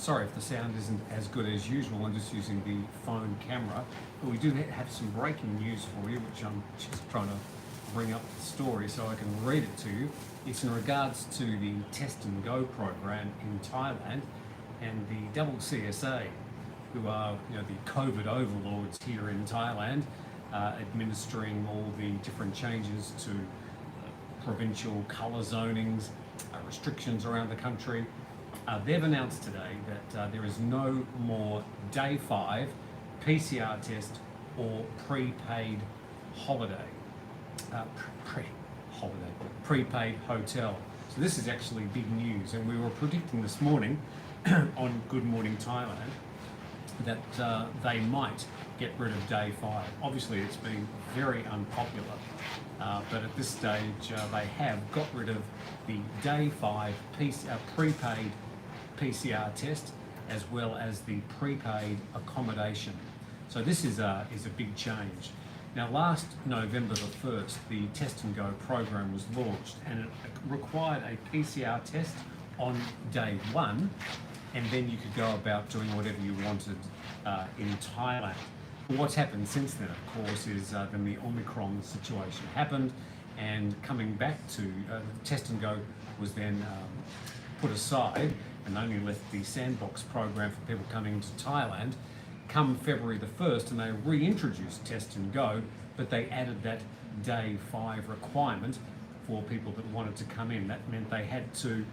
Sorry if the sound isn't as good as usual. I'm just using the phone camera. But we do have some breaking news for you, which I'm just trying to bring up the story so I can read it to you. It's in regards to the Test and Go program in Thailand and the CCSA, who are the COVID overlords here in Thailand, administering all the different changes to provincial colour zonings, restrictions around the country. They've announced today that there is no more day 5 PCR test or prepaid holiday, prepaid hotel. So this is actually big news, and we were predicting this morning on Good Morning Thailand that they might get rid of day 5. Obviously it's been very unpopular, but at this stage they have got rid of the day 5 prepaid PCR test as well as the prepaid accommodation. So this is a big change. Now last November the 1st, the Test and Go program was launched, and it required a PCR test on day 1, and then you could go about doing whatever you wanted in Thailand. But what's happened since then, of course, is then the Omicron situation happened, and coming back to the Test and Go was then put aside and only left the sandbox program for people coming to Thailand come February the 1st, and they reintroduced Test and Go, but they added that day 5 requirement for people that wanted to come in. That meant they had to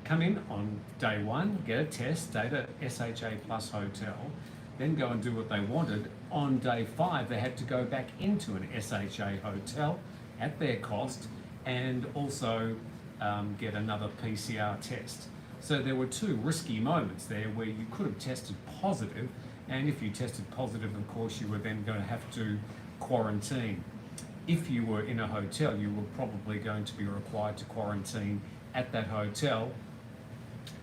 come in on day 1, get a test, stay at a SHA Plus hotel, then go and do what they wanted. On day 5, they had to go back into an SHA hotel at their cost and also get another PCR test. So there were 2 risky moments there where you could have tested positive, and if you tested positive, of course, you were then going to have to quarantine. If you were in a hotel, you were probably going to be required to quarantine at that hotel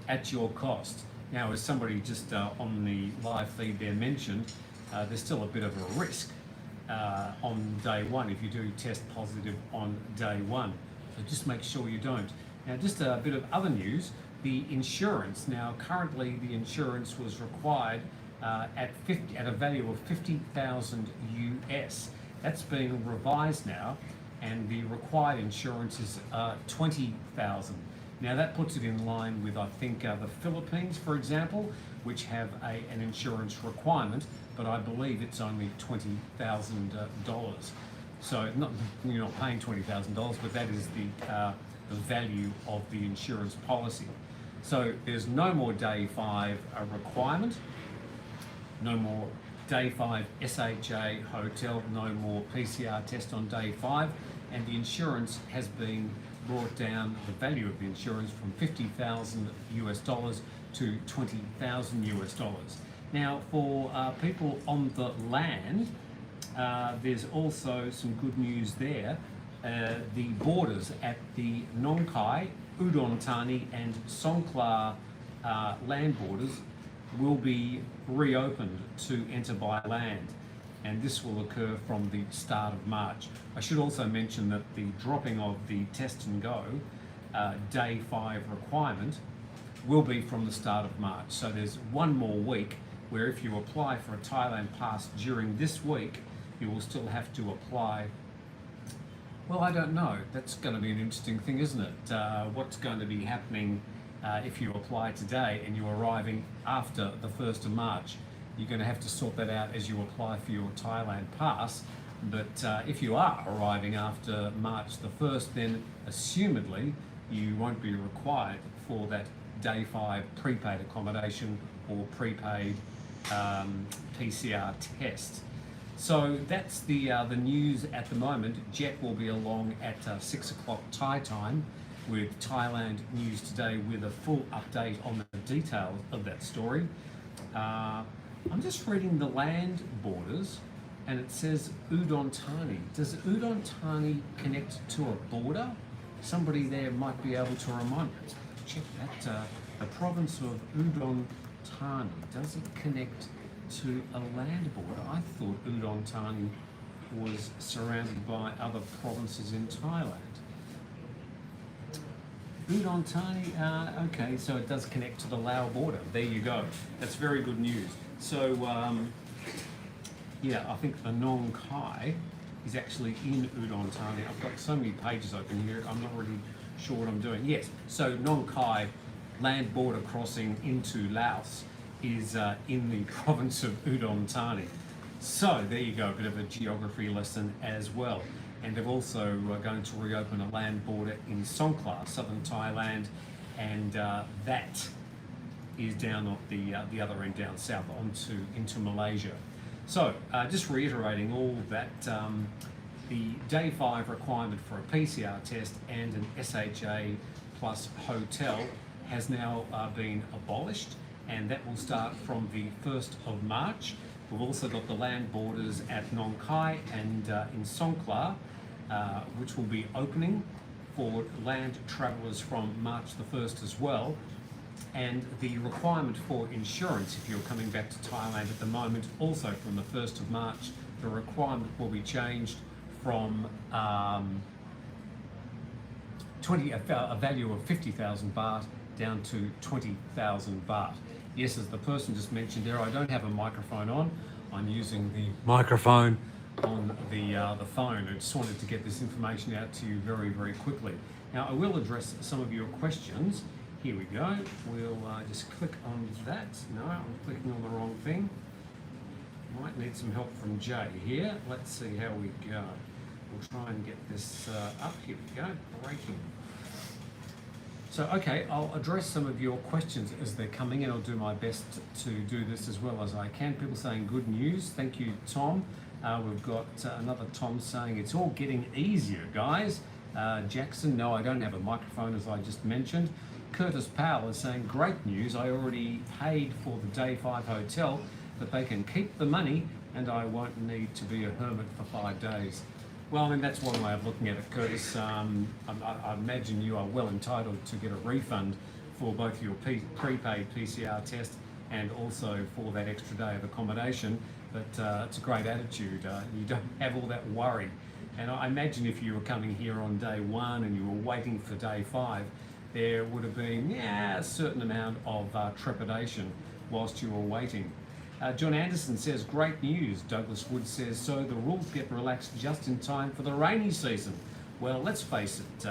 at your cost. Now, as somebody just on the live feed there mentioned, there's still a bit of a risk on day 1 if you do test positive on day 1. So just make sure you don't. Now, just a bit of other news. The insurance, now currently the insurance was required at a value of 50,000 US. That's been revised now, and the required insurance is 20,000. Now that puts it in line with, I think, the Philippines, for example, which have an insurance requirement, but I believe it's only $20,000. So you're not paying $20,000, but that is the value of the insurance policy. So there's no more day 5 requirement, no more day 5 SHA hotel, no more PCR test on day 5, and the insurance has been brought down, the value of the insurance, from 50,000 US dollars to 20,000 US dollars. Now for people on the land, there's also some good news there. The borders at the Nong Khai, Udon Thani and Songkhla land borders will be reopened to enter by land, and this will occur from the start of March. I should also mention that the dropping of the Test and Go day 5 requirement will be from the start of March. So there's 1 more week where if you apply for a Thailand Pass during this week, you will still have to apply. Well, I don't know. That's going to be an interesting thing, isn't it? What's going to be happening if you apply today and you're arriving after the 1st of March? You're going to have to sort that out as you apply for your Thailand Pass. But if you are arriving after March the 1st, then assumedly you won't be required for that day 5 prepaid accommodation or prepaid PCR test. So that's the news at the moment. Jet will be along at 6 o'clock Thai time with Thailand News Today with a full update on the details of that story. I'm just reading the land borders, and it says Udon Thani. Does Udon Thani connect to a border? Somebody there might be able to remind me. Check that. The province of Udon Thani, does it connect to a land border? I thought Udon Thani was surrounded by other provinces in Thailand. Udon Thani, okay, so it does connect to the Lao border. There you go. That's very good news. So, yeah, I think the Nong Khai is actually in Udon Thani. I've got so many pages open here, I'm not really sure what I'm doing. Yes, so Nong Khai land border crossing into Laos is in the province of Udon Thani. So there you go, a bit of a geography lesson as well. And they're also going to reopen a land border in Songkhla, southern Thailand, and that is down at the other end, down south into Malaysia. So just reiterating all that, the day 5 requirement for a PCR test and an SHA plus hotel has now been abolished, and that will start from the 1st of March. We've also got the land borders at Nong Khai and in Songkhla, which will be opening for land travellers from March the 1st as well. And the requirement for insurance, if you're coming back to Thailand at the moment, also from the 1st of March, the requirement will be changed from a value of 50,000 baht down to 20,000 baht. Yes, as the person just mentioned there, I don't have a microphone on. I'm using the microphone on the phone. I just wanted to get this information out to you very, very quickly. Now, I will address some of your questions. Here we go. We'll just click on that. No, I'm clicking on the wrong thing. Might need some help from Jay here. Let's see how we go. We'll try and get this up. Here we go. Breaking. So, okay, I'll address some of your questions as they're coming in. I'll do my best to do this as well as I can. People saying good news. Thank you, Tom. We've got another Tom saying it's all getting easier, guys. Jackson, no, I don't have a microphone, as I just mentioned. Curtis Powell is saying great news. I already paid for the day 5 hotel, but they can keep the money and I won't need to be a hermit for 5 days. Well, I mean, that's one way of looking at it, Curtis. I imagine you are well entitled to get a refund for both your prepaid PCR test and also for that extra day of accommodation. But it's a great attitude. You don't have all that worry. And I imagine if you were coming here on day 1 and you were waiting for day 5, there would have been a certain amount of trepidation whilst you were waiting. John Anderson says, great news. Douglas Wood says, so the rules get relaxed just in time for the rainy season. Well, let's face it,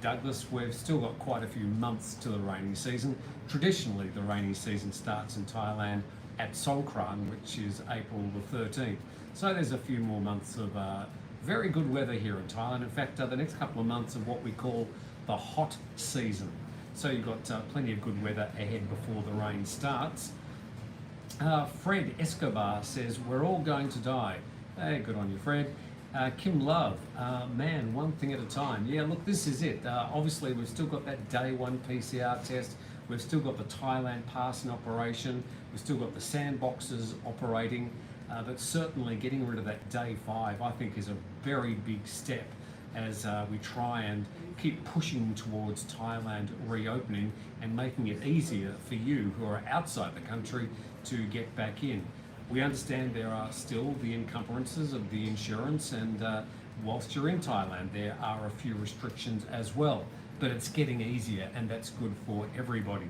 Douglas, we've still got quite a few months to the rainy season. Traditionally, the rainy season starts in Thailand at Songkran, which is April the 13th. So there's a few more months of very good weather here in Thailand. In fact, the next couple of months of what we call the hot season. So you've got plenty of good weather ahead before the rain starts. Fred Escobar says, we're all going to die. Hey, good on you, Fred. Kim Love, man, one thing at a time. Yeah, look, this is it. Obviously, we've still got that day 1 PCR test. We've still got the Thailand Pass in operation. We've still got the sandboxes operating. But certainly getting rid of that day 5, I think, is a very big step as we try and keep pushing towards Thailand reopening and making it easier for you who are outside the country to get back in. We understand there are still the encumbrances of the insurance, and whilst you're in Thailand there are a few restrictions as well, but it's getting easier and that's good for everybody.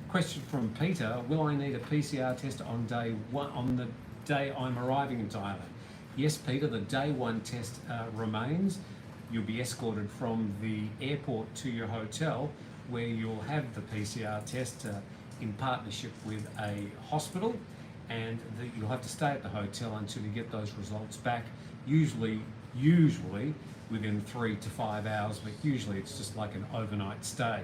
Question from Peter, will I need a PCR test on day 1 on the day I'm arriving in Thailand? Yes, Peter, the day 1 test remains. You'll be escorted from the airport to your hotel where you'll have the PCR test in partnership with a hospital, and you'll have to stay at the hotel until you get those results back, usually within 3 to 5 hours, but usually it's just like an overnight stay.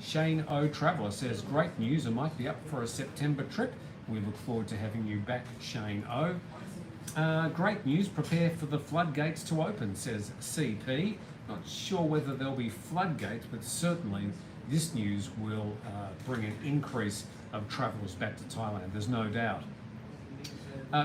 Shane O. Traveller says, great news, I might be up for a September trip. We look forward to having you back, Shane O. Great news, prepare for the floodgates to open, says CP. Not sure whether there'll be floodgates, but certainly this news will bring an increase of travellers back to Thailand, there's no doubt.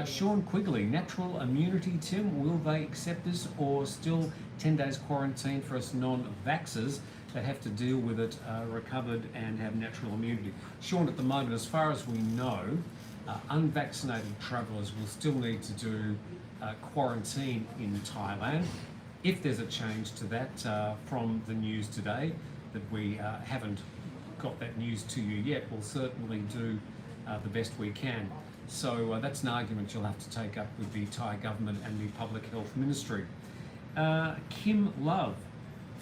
Sean Quigley, natural immunity, Tim, will they accept this or still 10 days quarantine for us non-vaxxers that have to deal with it, recovered and have natural immunity? Sean, at the moment, as far as we know, unvaccinated travellers will still need to do quarantine in Thailand. If there's a change to that from the news today, that we haven't got that news to you yet, we'll certainly do the best we can. So that's an argument you'll have to take up with the Thai government and the Public Health Ministry. Kim Love,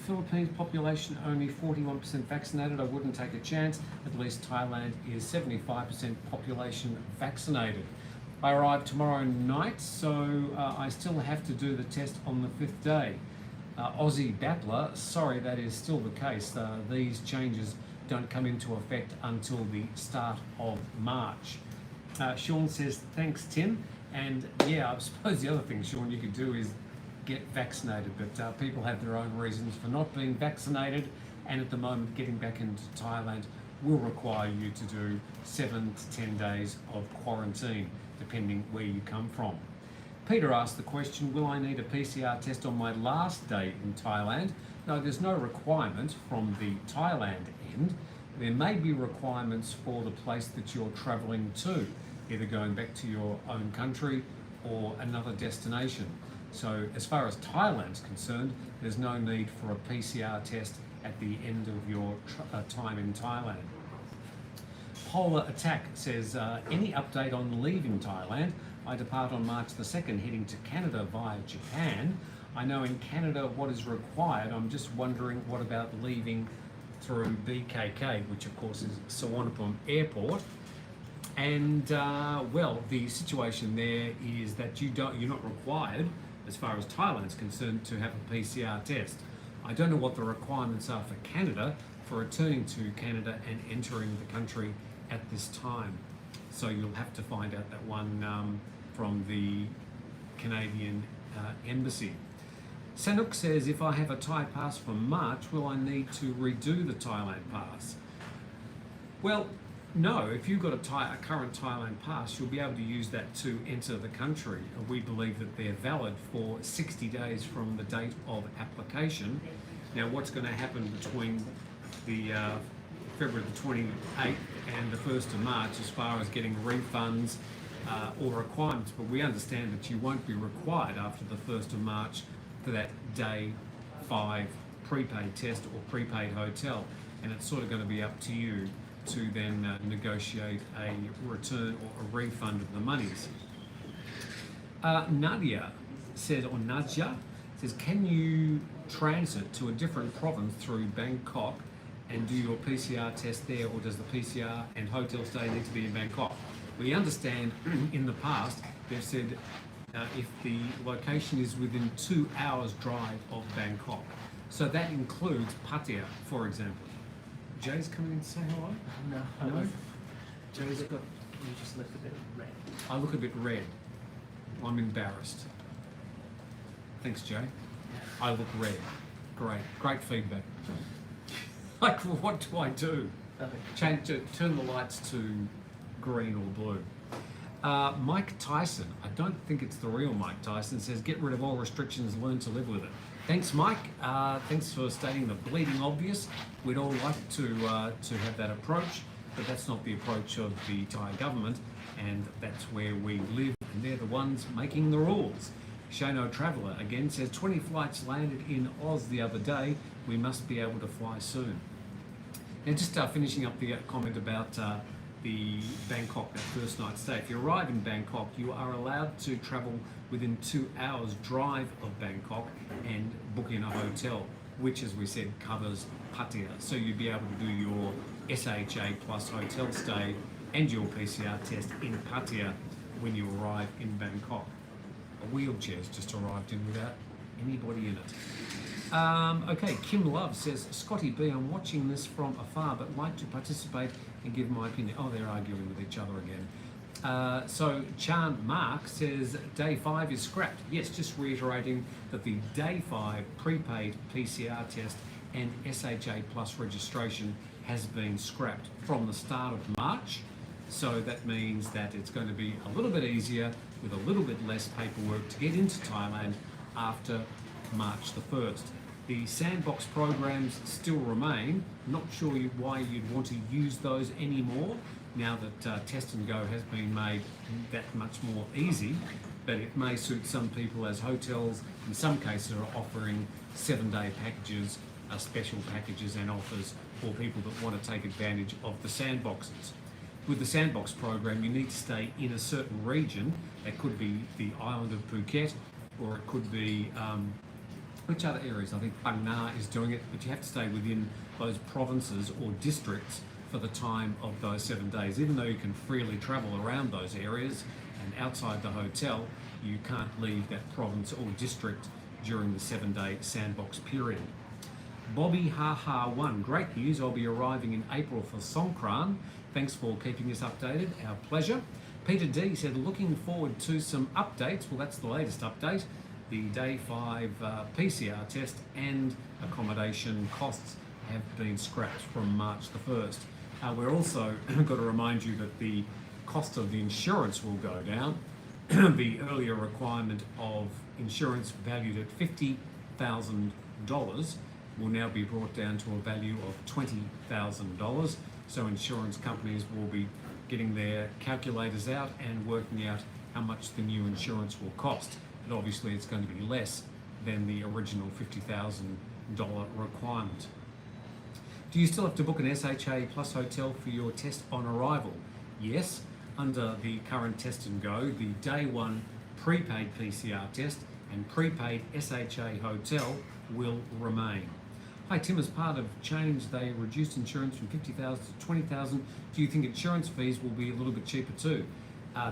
Philippines population only 41% vaccinated. I wouldn't take a chance. At least Thailand is 75% population vaccinated. I arrive tomorrow night, so I still have to do the test on the 5th day. Aussie Battler, sorry, that is still the case. These changes don't come into effect until the start of March. Sean says, thanks, Tim. And yeah, I suppose the other thing, Sean, you could do is get vaccinated, but people have their own reasons for not being vaccinated, and at the moment getting back into Thailand will require you to do 7 to 10 days of quarantine, depending where you come from. Peter asked the question, will I need a PCR test on my last day in Thailand? No, there's no requirement from the Thailand end. There may be requirements for the place that you're travelling to, either going back to your own country or another destination. So as far as Thailand's concerned, there's no need for a PCR test at the end of your time in Thailand. Polar Attack says, any update on leaving Thailand? I depart on March the 2nd, heading to Canada via Japan. I know in Canada what is required. I'm just wondering what about leaving through BKK, which of course is Suvarnabhumi Airport. And well, the situation there is that you're not required, as far as Thailand's concerned, to have a PCR test. I don't know what the requirements are for Canada for returning to Canada and entering the country at this time. So you'll have to find out that one from the Canadian Embassy. Sanuk says, if I have a Thai pass for March, will I need to redo the Thailand Pass? Well, no, if you've got a current Thailand Pass, you'll be able to use that to enter the country. We believe that they're valid for 60 days from the date of application. Now, what's going to happen between the February the 28th and the 1st of March as far as getting refunds or requirements, but we understand that you won't be required after the 1st of March for that day 5 prepaid test or prepaid hotel, and it's sort of going to be up to you to then negotiate a return or a refund of the monies. Nadia says, or Nadja says, can you transit to a different province through Bangkok and do your PCR test there, or does the PCR and hotel stay need to be in Bangkok? We understand in the past they've said if the location is within 2 hours drive of Bangkok. So that includes Pattaya, for example. Jay's coming in to say hello? No. No? Jay's got, you just look a bit red. I look a bit red. I'm embarrassed. Thanks, Jay. I look red. Great feedback. Like, what do I do? Turn the lights to green or blue. Mike Tyson, I don't think it's the real Mike Tyson, says, get rid of all restrictions, learn to live with it. Thanks, Mike. Thanks for stating the bleeding obvious. We'd all like to have that approach, but that's not the approach of the Thai government, and that's where we live, and they're the ones making the rules. Shano Traveller again says, 20 flights landed in Oz the other day. We must be able to fly soon. Now, just finishing up the comment about the Bangkok, that first night stay. If you arrive in Bangkok, you are allowed to travel within 2 hours drive of Bangkok and book in a hotel, which, as we said, covers Pattaya. So you'd be able to do your SHA plus hotel stay and your PCR test in Pattaya when you arrive in Bangkok. A wheelchair's just arrived in without anybody in it. Okay, Kim Love says, Scotty B, I'm watching this from afar but like to participate and give my opinion. Oh, they're arguing with each other again. So Chan Mark says, day 5 is scrapped. Yes, just reiterating that the day 5 prepaid PCR test and SHA plus registration has been scrapped from the start of March. So that means that it's going to be a little bit easier with a little bit less paperwork to get into Thailand after March the 1st. The sandbox programs still remain. Not sure why you'd want to use those anymore now that Test and Go has been made that much more easy. but it may suit some people, as hotels in some cases are offering 7-day packages, special packages and offers for people that want to take advantage of the sandboxes. With the sandbox program, you need to stay in a certain region. That could be the island of Phuket, or it could be which other areas? I think Bang Na is doing it, but you have to stay within those provinces or districts for the time of those 7 days. Even though you can freely travel around those areas and outside the hotel, you can't leave that province or district during the 7-day sandbox period. Bobby Haha 1, great news, I'll be arriving in April for Songkran. Thanks for keeping us updated, our pleasure. Peter D said, looking forward to some updates. Well, that's the latest update. The day 5 PCR test and accommodation costs have been scrapped from March the 1st. We're also got to remind you that the cost of the insurance will go down. The earlier requirement of insurance valued at $50,000 will now be brought down to a value of $20,000. So insurance companies will be getting their calculators out and working out how much the new insurance will cost. But obviously it's going to be less than the original $50,000 requirement. Do you still have to book an SHA Plus hotel for your test on arrival? Yes, under the current Test and Go, the day 1 prepaid PCR test and prepaid SHA hotel will remain. Hi Tim, as part of change, they reduced insurance from $50,000 to $20,000. Do you think insurance fees will be a little bit cheaper too?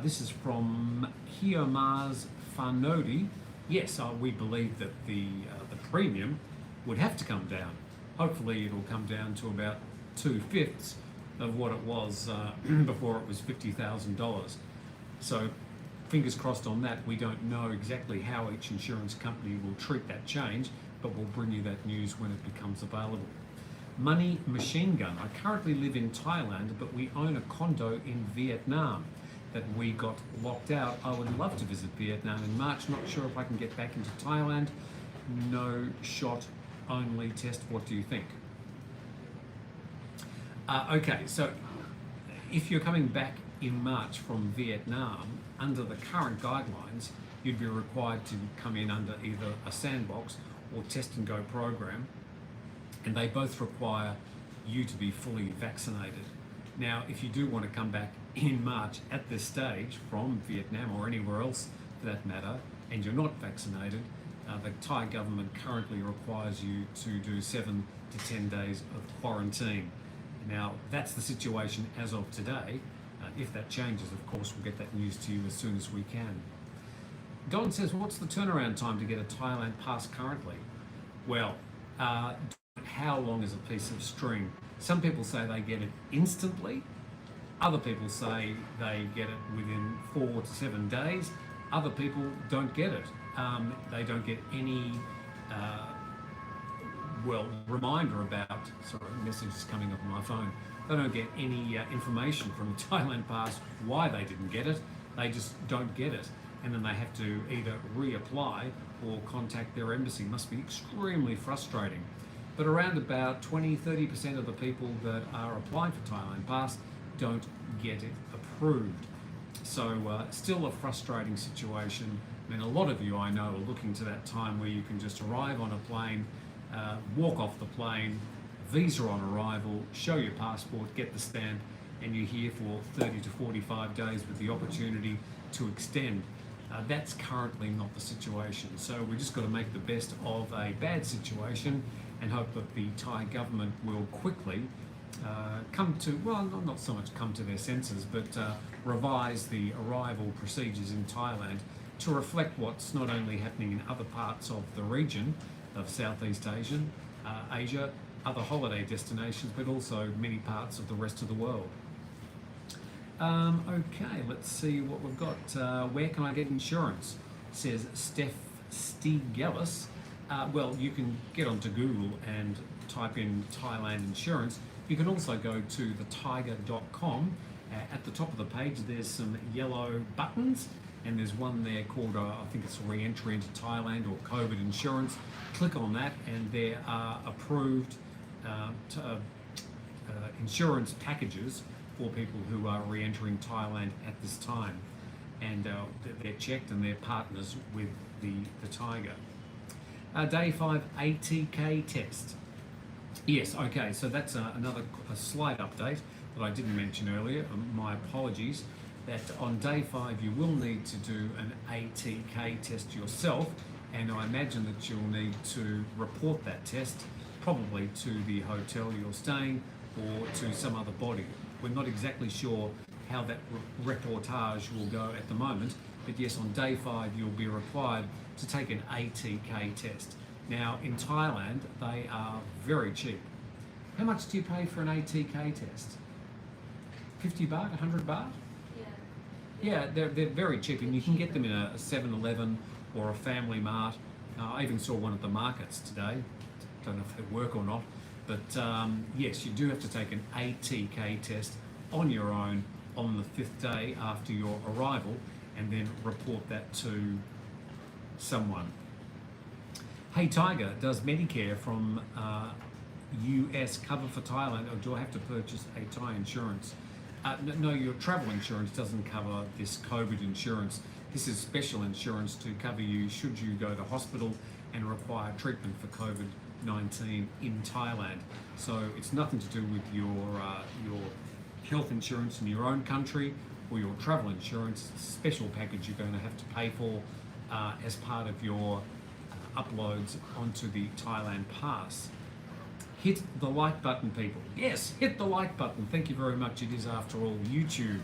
This is from Hiomars Farnodi. Yes, we believe that the premium would have to come down. Hopefully it'll come down to about 2/5 of what it was before it was $50,000. So fingers crossed on that. We don't know exactly how each insurance company will treat that change, but we'll bring you that news when it becomes available. Money Machine Gun. I currently live in Thailand, but we own a condo in Vietnam that we got locked out. I would love to visit Vietnam in March. Not sure if I can get back into Thailand. No shot only test. What do you think? Okay, so if you're coming back in March from Vietnam, under the current guidelines, you'd be required to come in under either a sandbox or Test and Go program, and they both require you to be fully vaccinated. Now, if you do want to come back in March at this stage from Vietnam or anywhere else for that matter, and you're not vaccinated, the Thai government currently requires you to do 7 to 10 days of quarantine. Now, that's the situation as of today. If that changes, of course, we'll get that news to you as soon as we can. Don says, what's the turnaround time to get a Thailand Pass currently? Well, how long is a piece of string? Some people say they get it instantly. Other people say they get it within 4 to 7 days. Other people don't get it. They don't get any reminder about, sorry, messages coming up on my phone. They don't get any information from Thailand Pass why they didn't get it. They just don't get it. And then they have to either reapply or contact their embassy. Must be extremely frustrating. But around about 20-30% of the people that are applying for Thailand Pass don't get it approved. So still a frustrating situation. I mean, a lot of you I know are looking to that time where you can just arrive on a plane, walk off the plane, visa on arrival, show your passport, get the stamp, and you're here for 30 to 45 days with the opportunity to extend. That's currently not the situation. So we just got to make the best of a bad situation and hope that the Thai government will quickly come to, well, not so much come to their senses, but revise the arrival procedures in Thailand to reflect what's not only happening in other parts of the region of Southeast Asia, other holiday destinations, but also many parts of the rest of the world. Okay, let's see what we've got. Where can I get insurance? Says Steph Stigelis. Well, you can get onto Google and type in Thailand insurance. You can also go to thetiger.com. At the top of the page, there's some yellow buttons, and there's one there called, I think it's re-entry into Thailand or COVID insurance. Click on that, and there are approved insurance packages for people who are re-entering Thailand at this time. and they're checked and they're partners with the Thaiger. Day 5 ATK test. Yes, okay, so that's a slight update that I didn't mention earlier. My apologies. That on day 5 you will need to do an ATK test yourself, and I imagine that you'll need to report that test probably to the hotel you're staying or to some other body. We're not exactly sure how that reportage will go at the moment, but yes, on day 5 you'll be required to take an ATK test. Now in Thailand they are very cheap. How much do you pay for an ATK test? 50 baht, 100 baht? Yeah, they're very cheap, and you can get them in a 7-Eleven or a Family Mart. I even saw one at the markets today. Don't know if they work or not, but yes, you do have to take an ATK test on your own on the 5th day after your arrival, and then report that to someone. Hey Tiger, does Medicare from US cover for Thailand, or do I have to purchase a Thai insurance? No, your travel insurance doesn't cover this COVID insurance. This is special insurance to cover you should you go to hospital and require treatment for COVID-19 in Thailand. So it's nothing to do with your health insurance in your own country or your travel insurance. It's a special package you're going to have to pay for as part of your uploads onto the Thailand Pass. Hit the like button, people. Yes, hit the like button. Thank you very much. It is, after all, YouTube.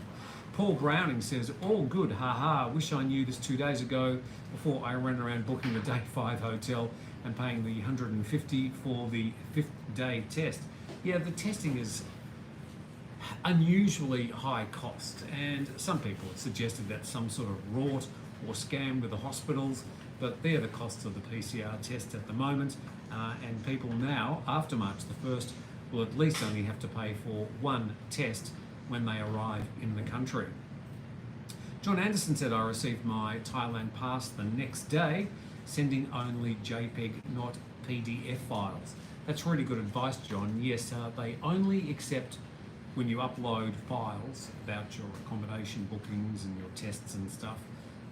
Paul Browning says, all good, haha. Wish I knew this 2 days ago before I ran around booking the day 5 hotel and paying the 150 for the 5th day test. Yeah, the testing is unusually high cost, and some people have suggested that's some sort of rort or scam with the hospitals, but they're the costs of the PCR test at the moment. And people now, after March the 1st, will at least only have to pay for one test when they arrive in the country. John Anderson said, I received my Thailand Pass the next day, sending only JPEG, not PDF files. That's really good advice, John. Yes, they only accept when you upload files about your accommodation bookings and your tests and stuff,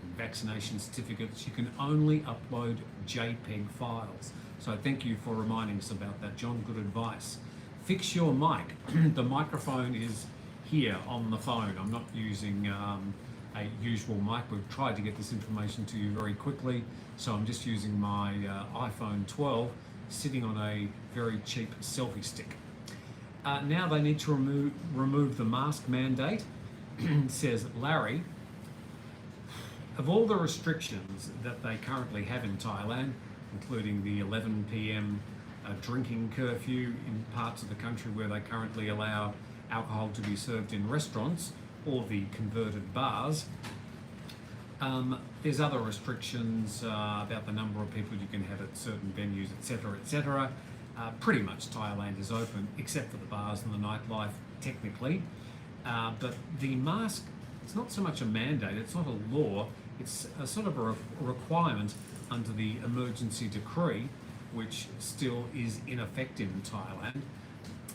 and vaccination certificates. You can only upload JPEG files. So thank you for reminding us about that, John. Good advice. Fix your mic. The microphone is here on the phone. I'm not using a usual mic. We've tried to get this information to you very quickly, so I'm just using my iPhone 12 sitting on a very cheap selfie stick. Now they need to remove the mask mandate, says Larry. Of all the restrictions that they currently have in Thailand, including the 11 p.m. Drinking curfew in parts of the country where they currently allow alcohol to be served in restaurants or the converted bars. There's other restrictions about the number of people you can have at certain venues, etc., etc. Pretty much Thailand is open, except for the bars and the nightlife, technically. But the mask, it's not so much a mandate, it's not a law, it's a sort of a requirement under the emergency decree, which still is in effect in Thailand.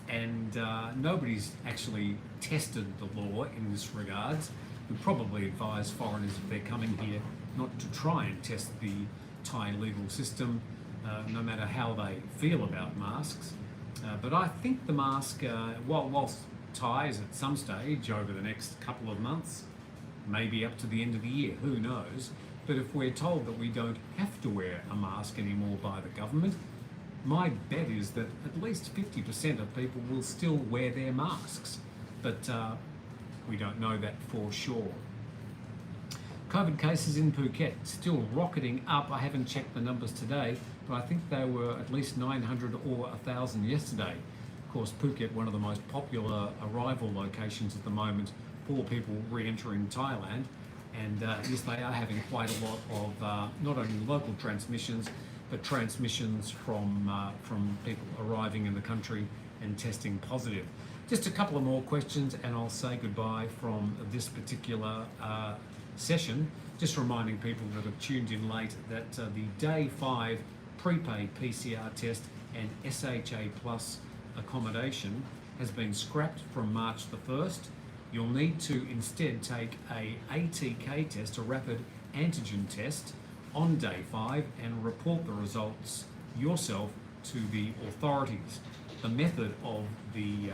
And nobody's actually tested the law in this regards. We probably advise foreigners, if they're coming here, not to try and test the Thai legal system, no matter how they feel about masks. But I think the mask, whilst Thais at some stage over the next couple of months, maybe up to the end of the year, who knows, but if we're told that we don't have to wear a mask anymore by the government, my bet is that at least 50% of people will still wear their masks. But we don't know that for sure. COVID cases in Phuket still rocketing up. I haven't checked the numbers today, but I think they were at least 900 or 1,000 yesterday. Of course, Phuket, one of the most popular arrival locations at the moment for people re-entering Thailand. And yes, they are having quite a lot of not only local transmissions, but transmissions from people arriving in the country and testing positive. Just a couple of more questions and I'll say goodbye from this particular session. Just reminding people that have tuned in late that the day 5 prepaid PCR test and SHA Plus accommodation has been scrapped from March the 1st. you'll need to instead take a ATK test, a rapid antigen test, on day 5 and report the results yourself to the authorities. The method of the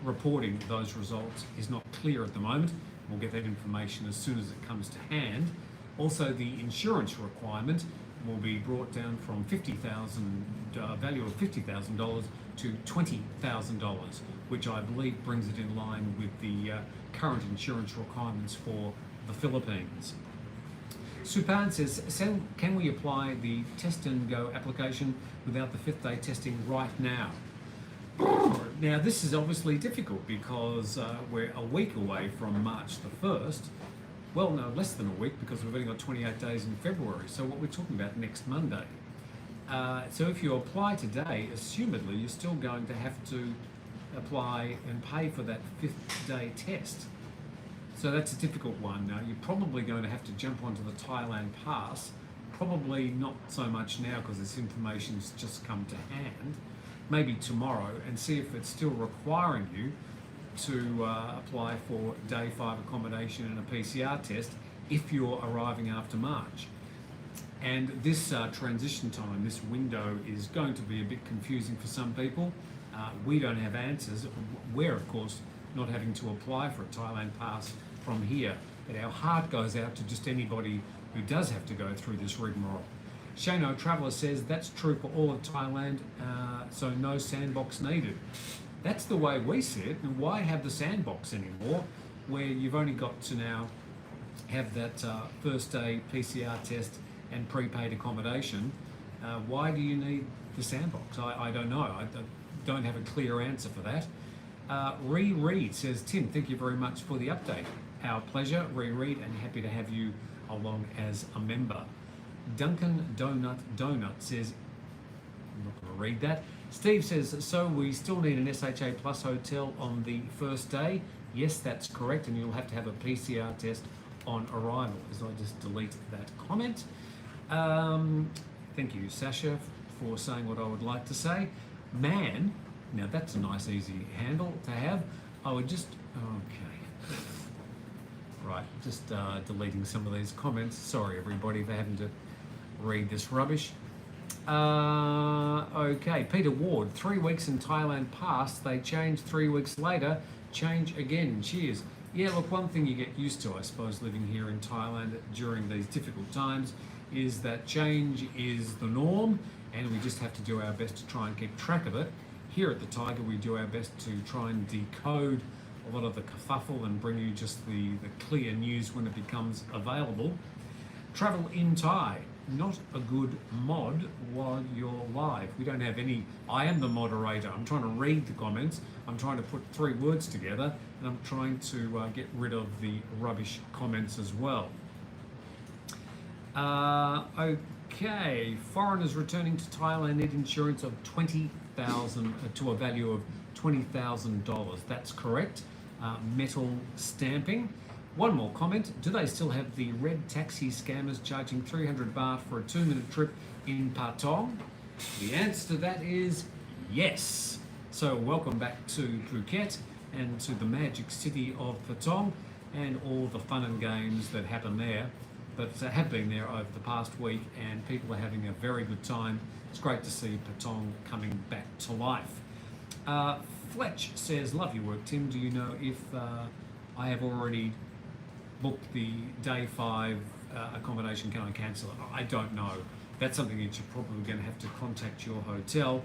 reporting those results is not clear at the moment. We'll get that information as soon as it comes to hand. Also, the insurance requirement will be brought down from value of $50,000 to $20,000, which I believe brings it in line with the current insurance requirements for the Philippines. Supan says, can we apply the Test and Go application without the 5th day testing right now? Now, this is obviously difficult because we're a week away from March the 1st. Well, no, less than a week because we've only got 28 days in February. So what we're talking about next Monday. So if you apply today, assumedly, you're still going to have to apply and pay for that 5th day test. So that's a difficult one. Now, you're probably going to have to jump onto the Thailand Pass. Probably not so much now because this information's just come to hand. Maybe tomorrow, and see if it's still requiring you to apply for day 5 accommodation and a PCR test if you're arriving after March. And this transition time, this window, is going to be a bit confusing for some people. We don't have answers. We're, of course, not having to apply for a Thailand Pass from here, but our heart goes out to just anybody who does have to go through this rigmarole. Shano Traveller says that's true for all of Thailand, so no sandbox needed. That's the way we see it, and why have the sandbox anymore, where you've only got to now have that first day PCR test and prepaid accommodation? Why do you need the sandbox? I don't know. I don't have a clear answer for that. Reed says, Tim, thank you very much for the update. Our pleasure, Reed, and happy to have you along as a member. Duncan Donut says, I'm not going to read that. Steve says, so we still need an SHA Plus hotel on the first day? Yes, that's correct, and you'll have to have a PCR test on arrival. As I just delete that comment. Thank you, Sasha, for saying what I would like to say. Man, now that's a nice, easy handle to have. I would just, okay. Right, just deleting some of these comments. Sorry, everybody, for having to read this rubbish. Okay, Peter Ward, 3 weeks in Thailand Pass, they change 3 weeks later, change again, cheers. Yeah, look, one thing you get used to, I suppose, living here in Thailand during these difficult times is that change is the norm, and we just have to do our best to try and keep track of it. Here at the Thaiger, we do our best to try and decode a lot of the kerfuffle and bring you just the clear news when it becomes available. Travel in Thai, not a good mod while you're live. We don't have any. I am the moderator. I'm trying to read the comments. I'm trying to put 3 words together, and I'm trying to get rid of the rubbish comments as well. Okay, foreigners returning to Thailand need insurance of $20,000 to a value of $20,000. That's correct. Metal stamping. One more comment. Do they still have the red taxi scammers charging 300 baht for a 2-minute trip in Patong? The answer to that is yes. So welcome back to Phuket and to the magic city of Patong and all the fun and games that happen there, but have been there over the past week, and people are having a very good time. It's great to see Patong coming back to life. Fletch says, love your work, Tim. Do you know if I have already booked the day 5 accommodation? Can I cancel it? I don't know. That's something that you're probably going to have to contact your hotel.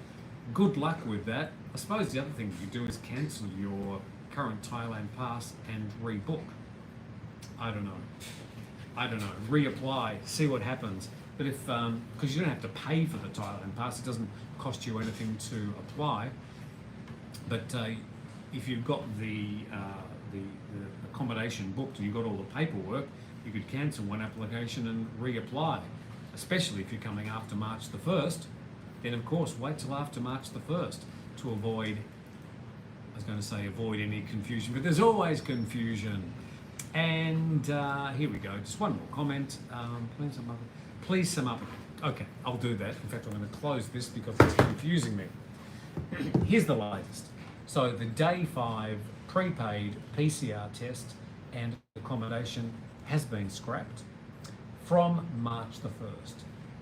Good luck with that. I suppose the other thing you do is cancel your current Thailand Pass and rebook. I don't know. Reapply, see what happens. But if, because you don't have to pay for the Thailand Pass, it doesn't cost you anything to apply. But if you've got the accommodation booked and you've got all the paperwork, you could cancel one application and reapply, especially if you're coming after March the 1st. Then of course wait till after March the 1st to avoid, I was going to say avoid any confusion, but there's always confusion. And here we go, just one more comment. Please sum up. Okay, I'll do that. In fact, I'm going to close this because it's confusing me. Here's the latest. So the day 5 prepaid PCR test and accommodation has been scrapped from March the 1st.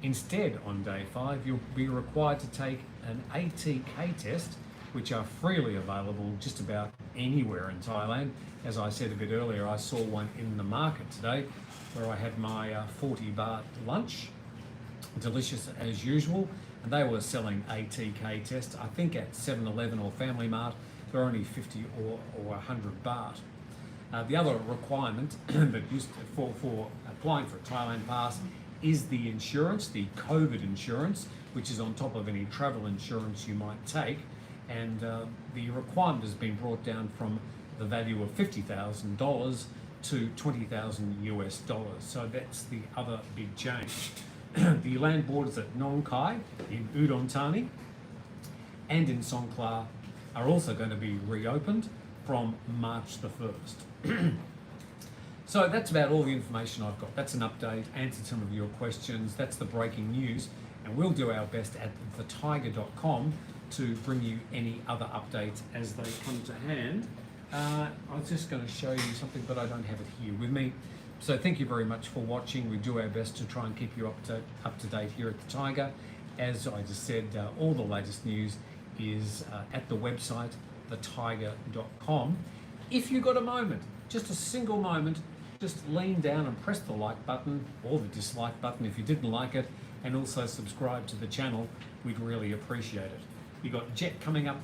Instead, on day 5, you'll be required to take an ATK test, which are freely available just about anywhere in Thailand. As I said a bit earlier, I saw one in the market today where I had my 40 baht lunch, delicious as usual, and they were selling ATK tests, I think at 7-Eleven or Family Mart. They're only 50 or 100 baht. The other requirement that used for applying for a Thailand Pass is the insurance, the COVID insurance, which is on top of any travel insurance you might take. And the requirement has been brought down from the value of $50,000 to $20,000 US. So that's the other big change. The land borders at Nong Khai in Udon Thani and in Songkhla are also going to be reopened from March the 1st. So that's about all the information I've got. That's an update, answered some of your questions. That's the breaking news. And we'll do our best at thetiger.com to bring you any other updates as they come to hand. I was just going to show you something, but I don't have it here with me. So thank you very much for watching. We do our best to try and keep you up to date here at the Tiger. As I just said, all the latest news is at the website, thetiger.com. If you've got a moment, just a single moment, just lean down and press the like button or the dislike button if you didn't like it, and also subscribe to the channel. We'd really appreciate it. We've got Jet coming up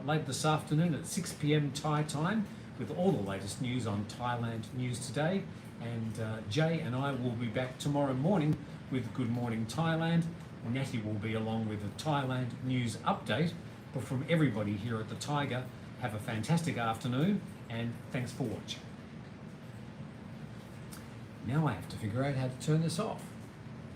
late this afternoon at 6 p.m. Thai time with all the latest news on Thailand News Today. And Jay and I will be back tomorrow morning with Good Morning Thailand. Natty will be along with the Thailand News Update. But from everybody here at the Tiger, have a fantastic afternoon and thanks for watching. Now I have to figure out how to turn this off.